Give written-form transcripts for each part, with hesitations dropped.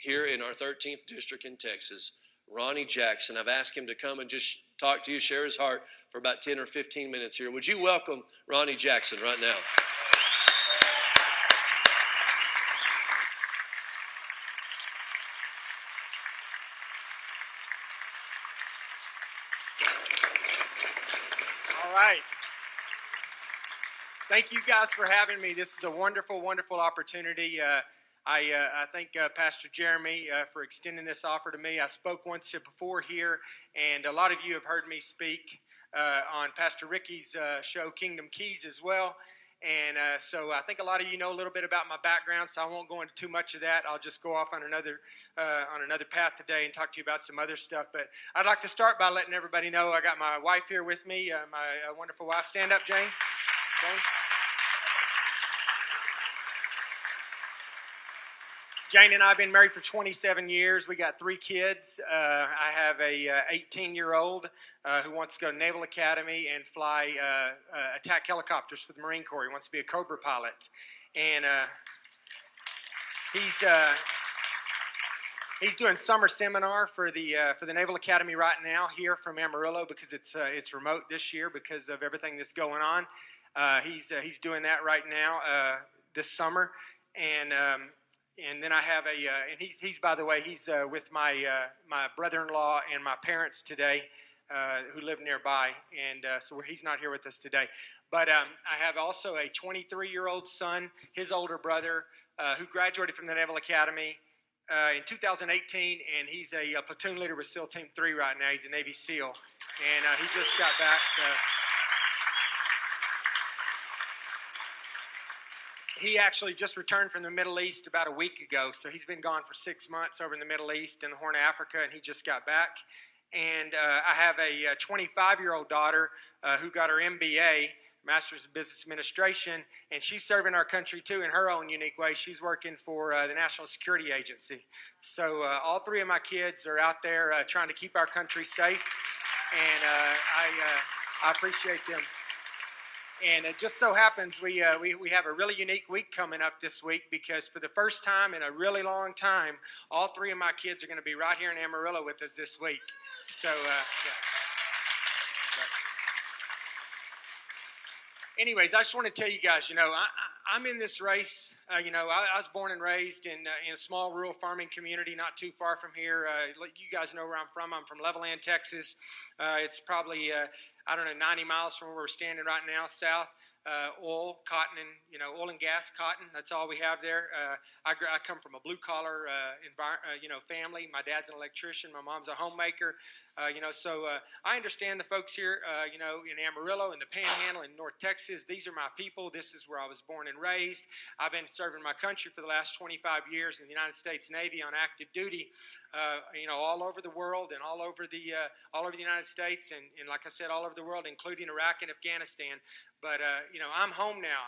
here in our 13th district in Texas, Ronny Jackson. I've asked him to come and just talk to you, share his heart for about 10 or 15 minutes here. Would you welcome Ronny Jackson right now? All right. Thank you guys for having me. This is a wonderful, wonderful opportunity. I thank Pastor Jeremy for extending this offer to me. I spoke once before here, and a lot of you have heard me speak on Pastor Ricky's show, Kingdom Keys, as well. And so I think a lot of you know a little bit about my background, so I won't go into too much of that. I'll just go off on another path today and talk to you about some other stuff. But I'd like to start by letting everybody know I got my wife here with me, my wonderful wife. Stand up, Jane. Jane. Jane and I have been married for 27 years. We got 3 kids. I have a 18-year-old who wants to go to Naval Academy and fly attack helicopters for the Marine Corps. He wants to be a Cobra pilot. And he's doing summer seminar for the Naval Academy right now here from Amarillo because it's remote this year because of everything that's going on. He's doing that right now this summer. And then I have and he's by the way, he's with my brother-in-law and my parents today, who live nearby, and so he's not here with us today. But I have also a 23-year-old son, his older brother, who graduated from the Naval Academy in 2018, and he's a platoon leader with SEAL Team 3 right now. He's a Navy SEAL, and he just got back. He actually just returned from the Middle East about a week ago, so he's been gone for 6 months over in the Middle East and the Horn of Africa, and he just got back. And I have a 25-year-old daughter who got her MBA, Master's of Business Administration, and she's serving our country too in her own unique way. She's working for the National Security Agency. So all 3 of my kids are out there trying to keep our country safe, and I appreciate them. And it just so happens we have a really unique week coming up this week because for the first time in a really long time, all 3 of my kids are going to be right here in Amarillo with us this week. So, yeah. Anyways, I just want to tell you guys, I'm in this race. I was born and raised in a small rural farming community not too far from here. You guys know where I'm from. I'm from Levelland, Texas. It's probably, 90 miles from where we're standing right now, south. Oil, cotton, and oil and gas, cotton. That's all we have there. I come from a blue collar, family. My dad's an electrician. My mom's a homemaker. So I understand the folks here, in Amarillo and the Panhandle in North Texas. These are my people. This is where I was born and raised. I've been serving my country for the last 25 years in the United States Navy on active duty. All over the world and all over the United States and like I said, all over the world, including Iraq and Afghanistan. But I'm home now.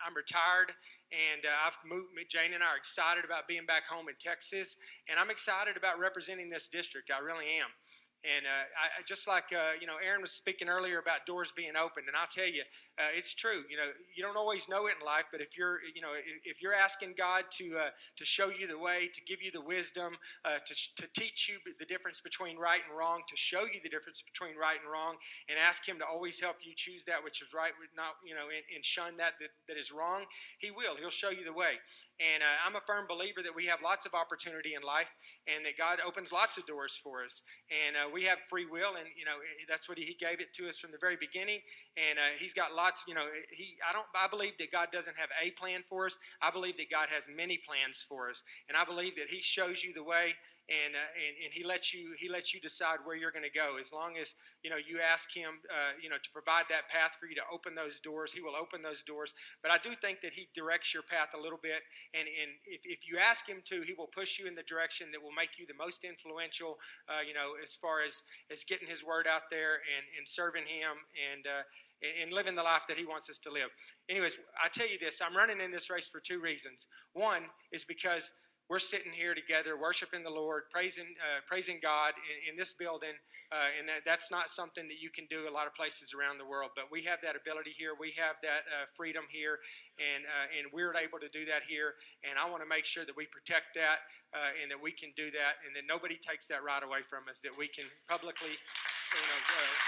I'm retired, and I've moved. Jane and I are excited about being back home in Texas, and I'm excited about representing this district. I really am. And I just like Aaron was speaking earlier about doors being opened, and I'll tell you, it's true. You don't always know it in life, but if you're asking God to show you the way, to give you the wisdom, to teach you the difference between right and wrong, to show you the difference between right and wrong, and ask Him to always help you choose that which is right, not and shun that is wrong, He will. He'll show you the way. And I'm a firm believer that we have lots of opportunity in life, and that God opens lots of doors for us. And we have free will, and that's what He gave it to us from the very beginning. And He's got lots. I believe that God doesn't have a plan for us. I believe that God has many plans for us, and I believe that He shows you the way. And he lets you decide where you're going to go. As long as you ask Him to provide that path for you to open those doors, He will open those doors. But I do think that He directs your path a little bit, and if you ask Him to, He will push you in the direction that will make you the most influential. As far as getting His word out there and serving Him and living the life that He wants us to live. Anyways, I tell you this: I'm running in this race for 2 reasons. One is because we're sitting here together, worshiping the Lord, praising God in this building, and that's not something that you can do a lot of places around the world. But we have that ability here. We have that freedom here, and we're able to do that here. And I want to make sure that we protect that, and that we can do that, and that nobody takes that right away from us. That we can publicly,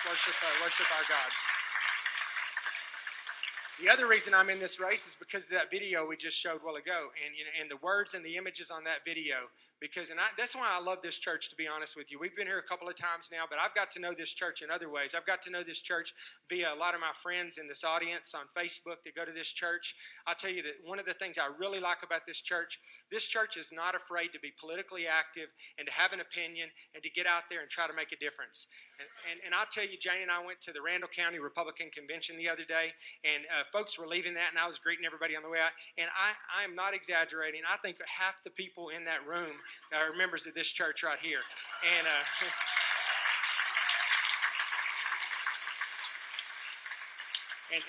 worship our God. The other reason I'm in this race is because of that video we just showed a while ago, and the words and the images on that video. That's why I love this church, to be honest with you. We've been here a couple of times now, but I've got to know this church in other ways. I've got to know this church via a lot of my friends in this audience on Facebook that go to this church. I'll tell you that one of the things I really like about this church is not afraid to be politically active and to have an opinion and to get out there and try to make a difference. And I'll tell you, Jane and I went to the Randall County Republican Convention the other day, and folks were leaving that, and I was greeting everybody on the way out. And I am not exaggerating. I think half the people in that room are members of this church right here. And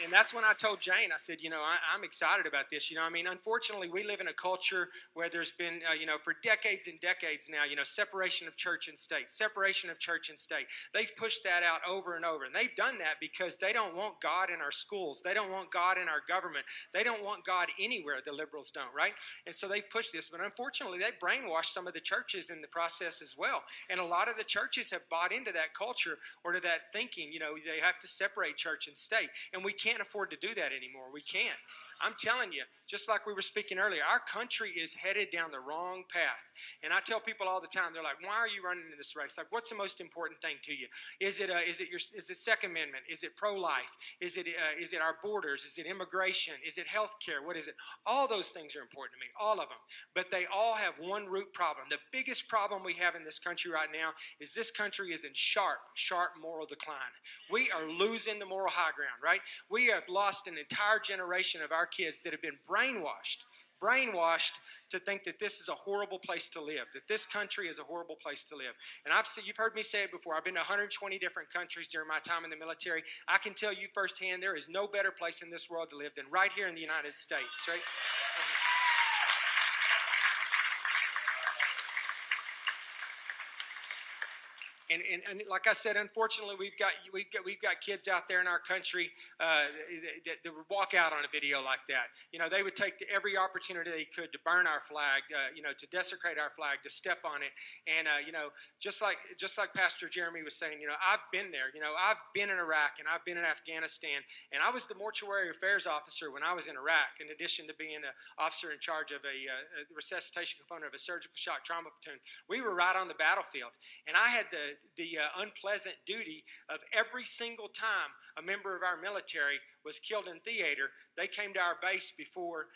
And that's when I told Jane, I said, I'm excited about this. Unfortunately, we live in a culture where there's been, for decades and decades now, separation of church and state, separation of church and state. They've pushed that out over and over. And they've done that because they don't want God in our schools. They don't want God in our government. They don't want God anywhere. The liberals don't, right? And so they've pushed this. But unfortunately, they brainwashed some of the churches in the process as well. And a lot of the churches have bought into that culture or to that thinking, they have to separate church and state. And we can't afford to do that anymore. We can't. I'm telling you, just like we were speaking earlier, our country is headed down the wrong path. And I tell people all the time, they're like, why are you running in this race? Like, what's the most important thing to you? Is it Second Amendment? Is it pro-life? Is it our borders? Is it immigration? Is it health care? What is it? All those things are important to me, all of them. But they all have one root problem. The biggest problem we have in this country right now is this country is in sharp moral decline. We are losing the moral high ground, right? We have lost an entire generation of our kids that have been brainwashed to think that this is a horrible place to live, that this country is a horrible place to live. And you've heard me say it before. I've been to 120 different countries during my time in the military. I can tell you firsthand, there is no better place in this world to live than right here in the United States, right? And like I said, unfortunately, we've got kids out there in our country that would walk out on a video like that. They would take every opportunity they could to burn our flag, to desecrate our flag, to step on it. And just like Pastor Jeremy was saying, I've been there. I've been in Iraq and I've been in Afghanistan, and I was the mortuary affairs officer when I was in Iraq. In addition to being an officer in charge of a resuscitation component of a surgical shock trauma platoon, we were right on the battlefield, and I had the unpleasant duty of every single time a member of our military was killed in theater, they came to our base before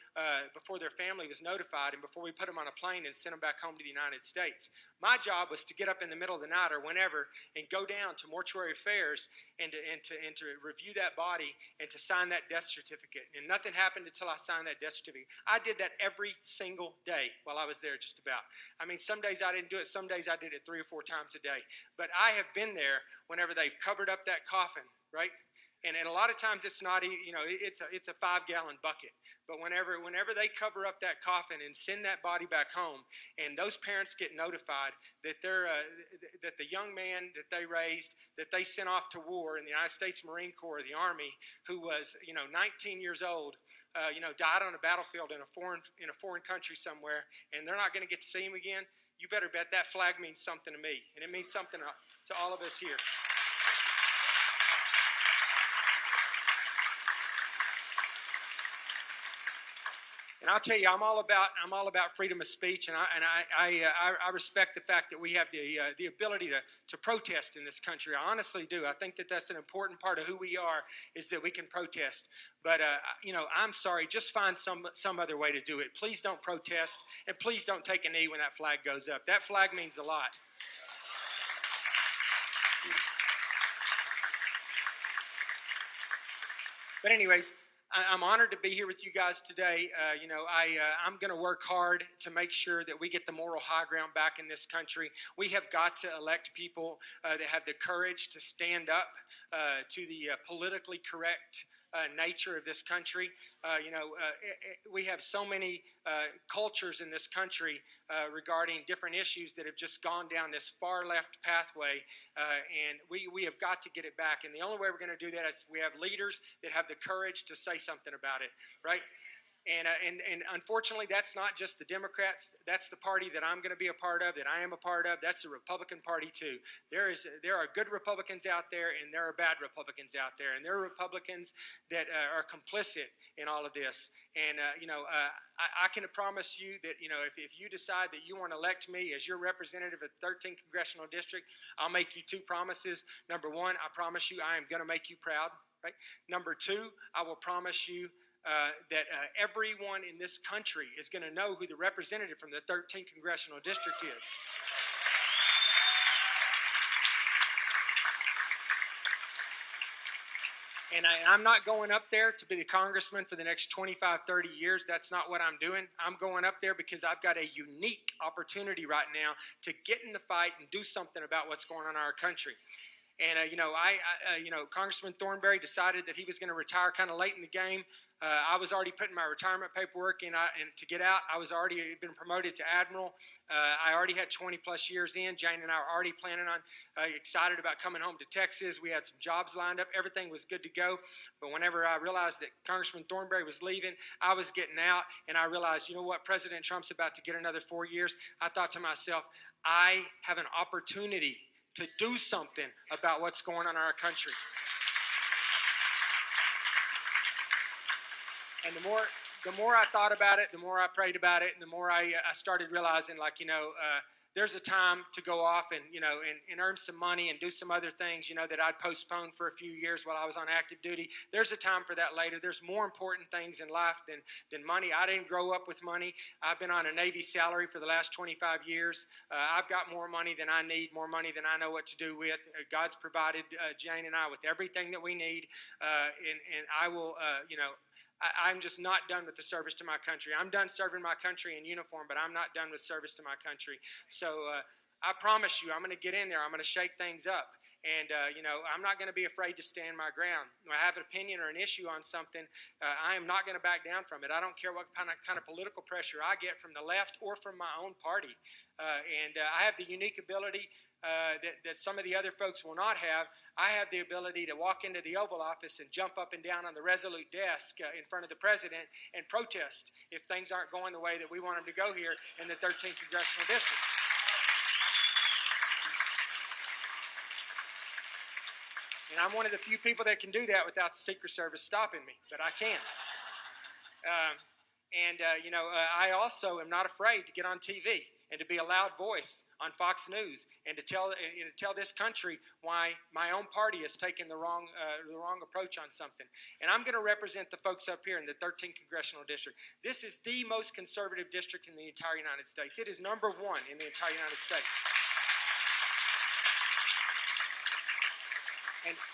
their family was notified and before we put them on a plane and sent them back home to the United States. My job was to get up in the middle of the night or whenever and go down to mortuary affairs and to review that body and to sign that death certificate. And nothing happened until I signed that death certificate. I did that every single day while I was there, just about. Some days I didn't do it. Some days I did it 3 or 4 times a day. But I have been there whenever they've covered up that coffin, right? And a lot of times it's not, it's a 5-gallon bucket. But whenever they cover up that coffin and send that body back home, and those parents get notified that that the young man that they raised, that they sent off to war in the United States Marine Corps, the Army, who was 19 years old, died on a battlefield in a foreign country somewhere, and they're not going to get to see him again. You better bet that flag means something to me, and it means something to all of us here. And I'll tell you, I'm all about freedom of speech, and I respect the fact that we have the ability to protest in this country. I honestly do. I think that that's an important part of who we are, is that we can protest. But I'm sorry. Just find some other way to do it. Please don't protest, and please don't take a knee when that flag goes up. That flag means a lot. But anyways, I'm honored to be here with you guys today. I'm going to work hard to make sure that we get the moral high ground back in this country. We have got to elect people that have the courage to stand up to the politically correct nature of this country. We have so many cultures in this country regarding different issues that have just gone down this far left pathway, and we have got to get it back. And the only way we're going to do that is we have leaders that have the courage to say something about it, right? And unfortunately, that's not just the Democrats. That's the party that I'm going to be a part of, that I am a part of. That's the Republican Party too. There are good Republicans out there, and there are bad Republicans out there, and there are Republicans that are complicit in all of this. And I can promise you that if you decide that you want to elect me as your representative of the 13th congressional district, I'll make you two promises. Number one, I promise you I am going to make you proud. Right. Number two, I will promise you that everyone in this country is going to know who the representative from the 13th congressional district is. And I'm not going up there to be the congressman for the next 25, 30 years. That's not what I'm doing. I'm going up there because I've got a unique opportunity right now to get in the fight and do something about what's going on in our country. And, Congressman Thornberry decided that he was going to retire kind of late in the game. I was already putting my retirement paperwork in, and to get out, I was already been promoted to admiral. I already had 20 plus years in. Jane and I were already planning on, excited about coming home to Texas. We had some jobs lined up. Everything was good to go. But whenever I realized that Congressman Thornberry was leaving, I was getting out, and I realized, you know what, President Trump's about to get another 4 years. I thought to myself, I have an opportunity to do something about what's going on in our country. And the more I thought about it, the more I prayed about it, and the more I started realizing, there's a time to go off and earn some money and do some other things, that I'd postponed for a few years while I was on active duty. There's a time for that later. There's more important things in life than money. I didn't grow up with money. I've been on a Navy salary for the last 25 years. I've got more money than I need, more money than I know what to do with. God's provided Jane and I with everything that we need, and I will, I'm just not done with the service to my country. I'm done serving my country in uniform, but I'm not done with service to my country. So I promise you, I'm going to get in there. I'm going to shake things up. And, I'm not going to be afraid to stand my ground. When I have an opinion or an issue on something, I am not going to back down from it. I don't care what kind of political pressure I get from the left or from my own party. I have the unique ability that some of the other folks will not have. I have the ability to walk into the Oval Office and jump up and down on the Resolute desk in front of the president and protest if things aren't going the way that we want them to go here in the 13th Congressional District. And I'm one of the few people that can do that without the Secret Service stopping me, but I can. I also am not afraid to get on TV and to be a loud voice on Fox News and to tell this country why my own party has taken the wrong approach on something. And I'm going to represent the folks up here in the 13th Congressional District. This is the most conservative district in the entire United States. It is number one in the entire United States.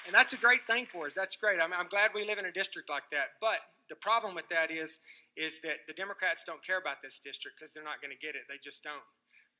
And that's a great thing for us. That's great. I'm glad we live in a district like that. But the problem with that is that the Democrats don't care about this district because they're not going to get it. They just don't.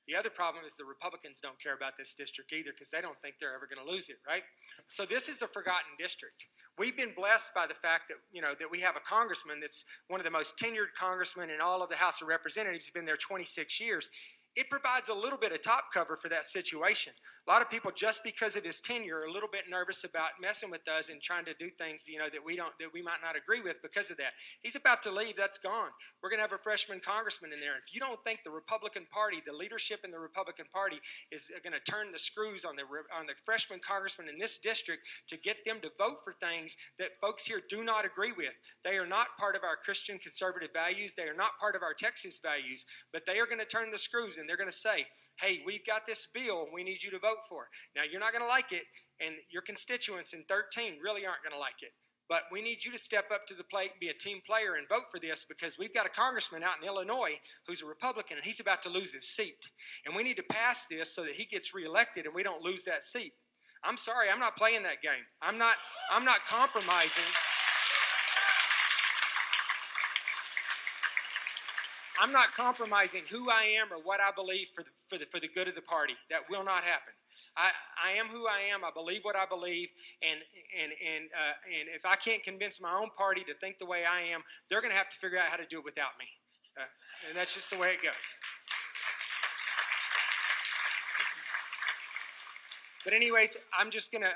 The other problem is the Republicans don't care about this district either because they don't think they're ever going to lose it, right? So this is a forgotten district. We've been blessed by the fact that, that we have a congressman that's one of the most tenured congressmen in all of the House of Representatives. He's been there 26 years. It provides a little bit of top cover for that situation. A lot of people, just because of his tenure, are a little bit nervous about messing with us and trying to do things, that we might not agree with because of that. He's about to leave. That's gone. We're going to have a freshman congressman in there. If you don't think the Republican Party, the leadership in the Republican Party, is going to turn the screws on the freshman congressman in this district to get them to vote for things that folks here do not agree with, they are not part of our Christian conservative values. They are not part of our Texas values, but they are going to turn the screws and they're going to say, hey, we've got this bill and we need you to vote for it. Now, you're not going to like it, and your constituents in 13 really aren't going to like it. But we need you to step up to the plate and be a team player and vote for this because we've got a congressman out in Illinois who's a Republican, and he's about to lose his seat. And we need to pass this so that he gets reelected and we don't lose that seat. I'm sorry, I'm not playing that game. I'm not compromising. I'm not compromising who I am or what I believe for the good of the party. That will not happen. I am who I am. I believe what I believe, and if I can't convince my own party to think the way I am, they're going to have to figure out how to do it without me, and that's just the way it goes. But anyways, I'm just gonna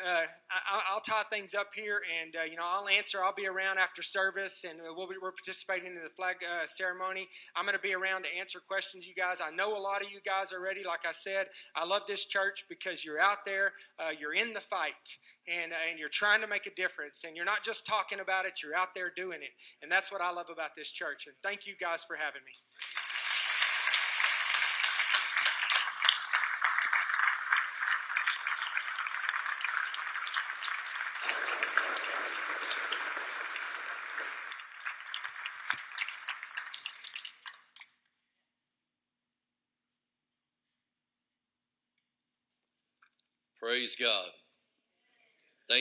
I'll tie things up here, and I'll answer. I'll be around after service, and we're participating in the flag ceremony. I'm gonna be around to answer questions, you guys. I know a lot of you guys already. Like I said, I love this church because you're out there, you're in the fight, and you're trying to make a difference, and you're not just talking about it. You're out there doing it, and that's what I love about this church. And thank you guys for having me. Praise God.